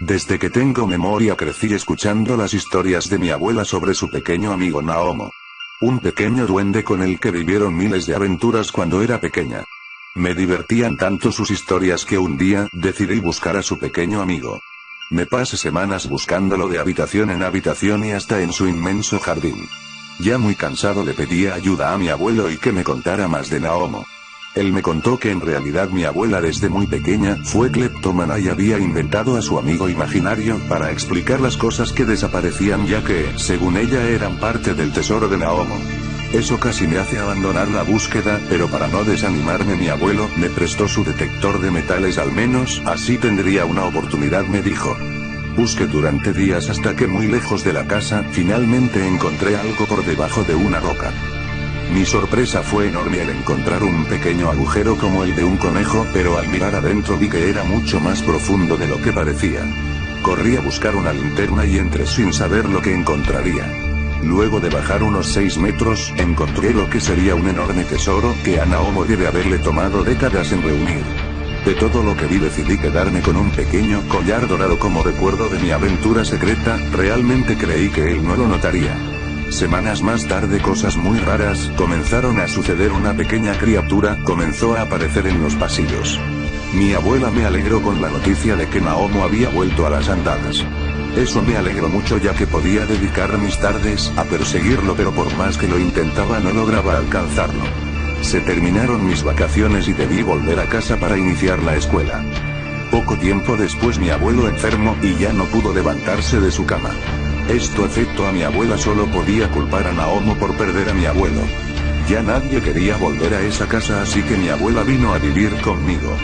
Desde que tengo memoria crecí escuchando las historias de mi abuela sobre su pequeño amigo Naomo. Un pequeño duende con el que vivieron miles de aventuras cuando era pequeña. Me divertían tanto sus historias que un día decidí buscar a su pequeño amigo. Me pasé semanas buscándolo de habitación en habitación y hasta en su inmenso jardín. Ya muy cansado le pedí ayuda a mi abuelo y que me contara más de Naomo. Él me contó que en realidad mi abuela desde muy pequeña fue cleptómana y había inventado a su amigo imaginario para explicar las cosas que desaparecían ya que, según ella, eran parte del tesoro de Naomo. Eso casi me hace abandonar la búsqueda, pero para no desanimarme mi abuelo me prestó su detector de metales, al menos así tendría una oportunidad, me dijo. Busqué durante días hasta que muy lejos de la casa, finalmente encontré algo por debajo de una roca. Mi sorpresa fue enorme al encontrar un pequeño agujero como el de un conejo, pero al mirar adentro vi que era mucho más profundo de lo que parecía. Corrí a buscar una linterna y entré sin saber lo que encontraría. Luego de bajar unos 6 metros, encontré lo que sería un enorme tesoro que a Naomo debe haberle tomado décadas en reunir. De todo lo que vi decidí quedarme con un pequeño collar dorado como recuerdo de mi aventura secreta. Realmente creí que él no lo notaría. Semanas más tarde cosas muy raras comenzaron a suceder. Una pequeña criatura comenzó a aparecer en los pasillos. Mi abuela me alegró con la noticia de que Naomo había vuelto a las andadas. Eso me alegró mucho ya que podía dedicar mis tardes a perseguirlo, pero por más que lo intentaba no lograba alcanzarlo. Se terminaron mis vacaciones y debí volver a casa para iniciar la escuela. Poco tiempo después mi abuelo enfermó y ya no pudo levantarse de su cama. Esto afectó a mi abuela, solo podía culpar a Naomo por perder a mi abuelo. Ya nadie quería volver a esa casa, así que mi abuela vino a vivir conmigo.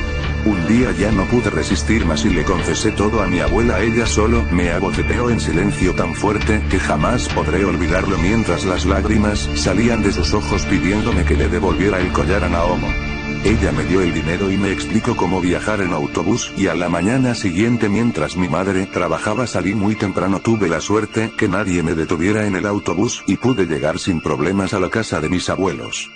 Un día ya no pude resistir más y le confesé todo a mi abuela. Ella solo me abofeteó en silencio tan fuerte que jamás podré olvidarlo mientras las lágrimas salían de sus ojos pidiéndome que le devolviera el collar a Naomo. Ella me dio el dinero y me explicó cómo viajar en autobús, y a la mañana siguiente mientras mi madre trabajaba salí muy temprano. Tuve la suerte que nadie me detuviera en el autobús y pude llegar sin problemas a la casa de mis abuelos.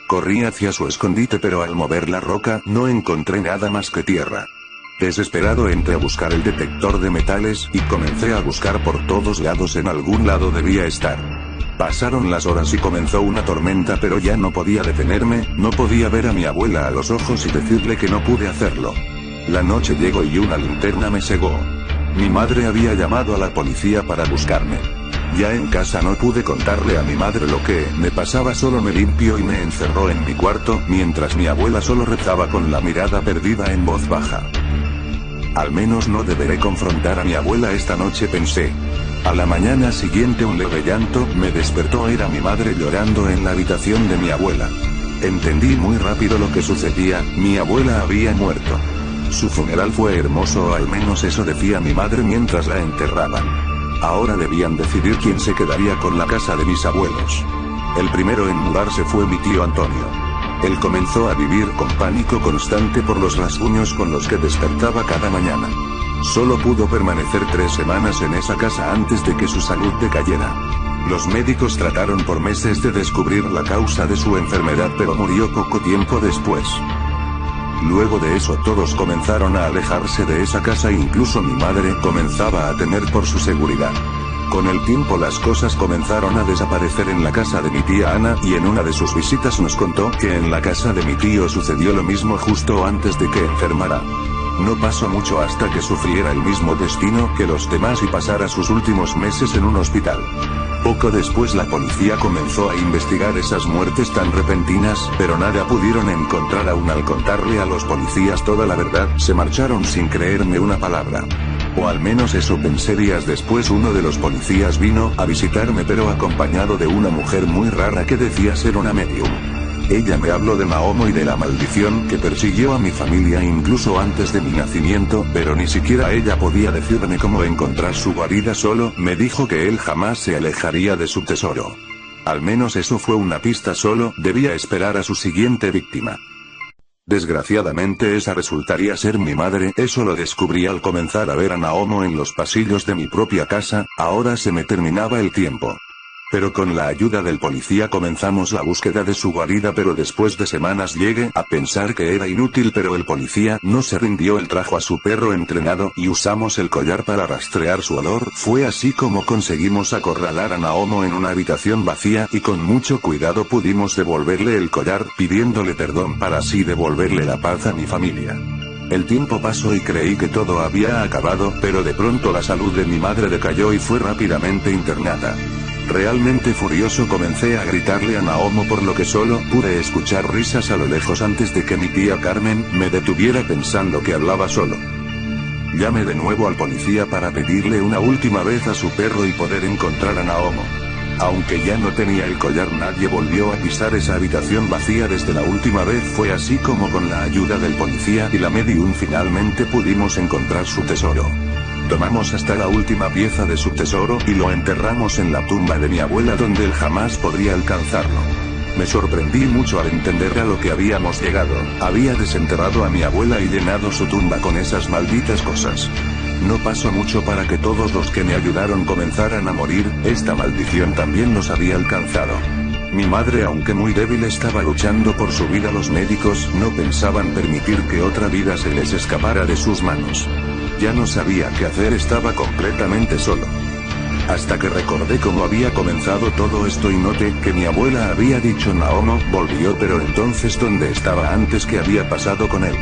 Corrí hacia su escondite, pero al mover la roca no encontré nada más que tierra. Desesperado entré a buscar el detector de metales y comencé a buscar por todos lados. En algún lado debía estar. Pasaron las horas y comenzó una tormenta, pero ya no podía detenerme. No podía ver a mi abuela a los ojos y decirle que no pude hacerlo. La noche llegó y una linterna me cegó. Mi madre había llamado a la policía para buscarme. Ya en casa no pude contarle a mi madre lo que me pasaba, solo me limpió y me encerró en mi cuarto, mientras mi abuela solo rezaba con la mirada perdida en voz baja. Al menos no deberé confrontar a mi abuela esta noche, pensé. A la mañana siguiente un leve llanto me despertó. Era mi madre llorando en la habitación de mi abuela. Entendí muy rápido lo que sucedía. Mi abuela había muerto. Su funeral fue hermoso, o al menos eso decía mi madre mientras la enterraban. Ahora debían decidir quién se quedaría con la casa de mis abuelos. El primero en mudarse fue mi tío Antonio. Él comenzó a vivir con pánico constante por los rasguños con los que despertaba cada mañana. Solo pudo permanecer 3 semanas en esa casa antes de que su salud decayera. Los médicos trataron por meses de descubrir la causa de su enfermedad, pero murió poco tiempo después. Luego de eso todos comenzaron a alejarse de esa casa, incluso mi madre comenzaba a temer por su seguridad. Con el tiempo las cosas comenzaron a desaparecer en la casa de mi tía Ana, y en una de sus visitas nos contó que en la casa de mi tío sucedió lo mismo justo antes de que enfermara. No pasó mucho hasta que sufriera el mismo destino que los demás y pasara sus últimos meses en un hospital. Poco después la policía comenzó a investigar esas muertes tan repentinas, pero nada pudieron encontrar aún. Al contarle a los policías toda la verdad, se marcharon sin creerme una palabra. O al menos eso pensé. Días después uno de los policías vino a visitarme, pero acompañado de una mujer muy rara que decía ser una medium. Ella me habló de Naomo y de la maldición que persiguió a mi familia incluso antes de mi nacimiento, pero ni siquiera ella podía decirme cómo encontrar su guarida. Solo me dijo que él jamás se alejaría de su tesoro. Al menos eso fue una pista, solo debía esperar a su siguiente víctima. Desgraciadamente esa resultaría ser mi madre. Eso lo descubrí al comenzar a ver a Naomo en los pasillos de mi propia casa. Ahora se me terminaba el tiempo. Pero con la ayuda del policía comenzamos la búsqueda de su guarida, pero después de semanas llegué a pensar que era inútil, pero el policía no se rindió. Él trajo a su perro entrenado y usamos el collar para rastrear su olor. Fue así como conseguimos acorralar a Naomo en una habitación vacía y con mucho cuidado pudimos devolverle el collar, pidiéndole perdón para así devolverle la paz a mi familia. El tiempo pasó y creí que todo había acabado, pero de pronto la salud de mi madre decayó y fue rápidamente internada. Realmente furioso comencé a gritarle a Naomo, por lo que solo pude escuchar risas a lo lejos antes de que mi tía Carmen me detuviera pensando que hablaba solo. Llamé de nuevo al policía para pedirle una última vez a su perro y poder encontrar a Naomo. Aunque ya no tenía el collar, nadie volvió a pisar esa habitación vacía desde la última vez. Fue así como con la ayuda del policía y la medium finalmente pudimos encontrar su tesoro. Tomamos hasta la última pieza de su tesoro y lo enterramos en la tumba de mi abuela, donde él jamás podría alcanzarlo. Me sorprendí mucho al entender a lo que habíamos llegado. Había desenterrado a mi abuela y llenado su tumba con esas malditas cosas. No pasó mucho para que todos los que me ayudaron comenzaran a morir. Esta maldición también los había alcanzado. Mi madre, aunque muy débil, estaba luchando por su vida. Los médicos no pensaban permitir que otra vida se les escapara de sus manos. Ya no sabía qué hacer, estaba completamente solo. Hasta que recordé cómo había comenzado todo esto y noté que mi abuela había dicho: Naomo volvió, pero entonces ¿dónde estaba antes? ¿Qué había pasado con él?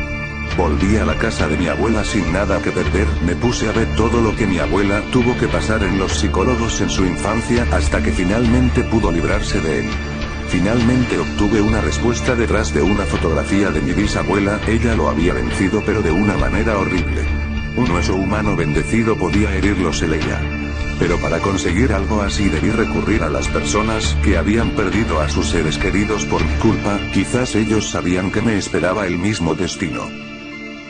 Volví a la casa de mi abuela sin nada que perder, me puse a ver todo lo que mi abuela tuvo que pasar en los psicólogos en su infancia hasta que finalmente pudo librarse de él. Finalmente obtuve una respuesta detrás de una fotografía de mi bisabuela. Ella lo había vencido, pero de una manera horrible. Un hueso humano bendecido podía herirlo, se leía. Pero para conseguir algo así debí recurrir a las personas que habían perdido a sus seres queridos por mi culpa. Quizás ellos sabían que me esperaba el mismo destino.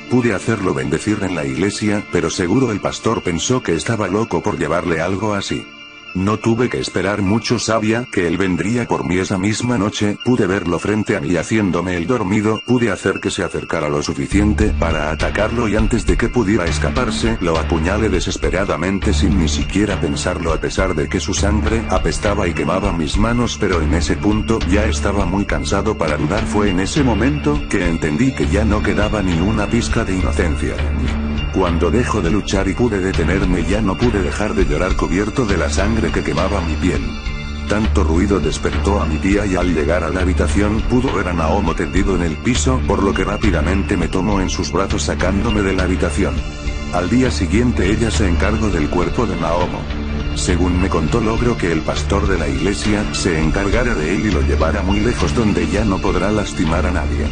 Pude hacerlo bendecir en la iglesia, pero seguro el pastor pensó que estaba loco por llevarle algo así. No tuve que esperar mucho, sabía que él vendría por mí esa misma noche. Pude verlo frente a mí haciéndome el dormido, pude hacer que se acercara lo suficiente para atacarlo y antes de que pudiera escaparse, lo apuñalé desesperadamente sin ni siquiera pensarlo, a pesar de que su sangre apestaba y quemaba mis manos, pero en ese punto ya estaba muy cansado para dudar. Fue en ese momento que entendí que ya no quedaba ni una pizca de inocencia en mí. Cuando dejó de luchar y pude detenerme, ya no pude dejar de llorar cubierto de la sangre que quemaba mi piel. Tanto ruido despertó a mi tía y al llegar a la habitación pudo ver a Naomo tendido en el piso, por lo que rápidamente me tomó en sus brazos sacándome de la habitación. Al día siguiente ella se encargó del cuerpo de Naomo. Según me contó, logró que el pastor de la iglesia se encargara de él y lo llevara muy lejos donde ya no podrá lastimar a nadie.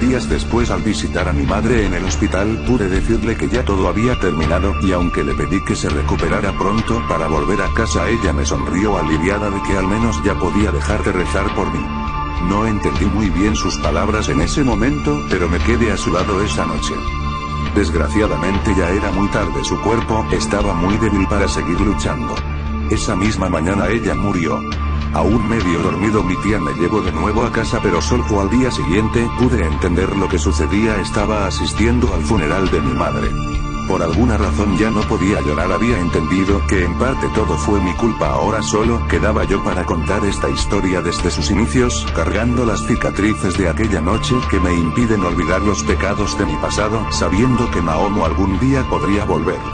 Días después, al visitar a mi madre en el hospital, pude decirle que ya todo había terminado, y aunque le pedí que se recuperara pronto para volver a casa, ella me sonrió aliviada de que al menos ya podía dejar de rezar por mí. No entendí muy bien sus palabras en ese momento, pero me quedé a su lado esa noche. Desgraciadamente ya era muy tarde, su cuerpo estaba muy débil para seguir luchando. Esa misma mañana ella murió. Aún medio dormido, mi tía me llevó de nuevo a casa, pero solo al día siguiente pude entender lo que sucedía. Estaba asistiendo al funeral de mi madre. Por alguna razón ya no podía llorar, había entendido que en parte todo fue mi culpa. Ahora solo quedaba yo para contar esta historia desde sus inicios, cargando las cicatrices de aquella noche que me impiden olvidar los pecados de mi pasado, sabiendo que Naomo algún día podría volver.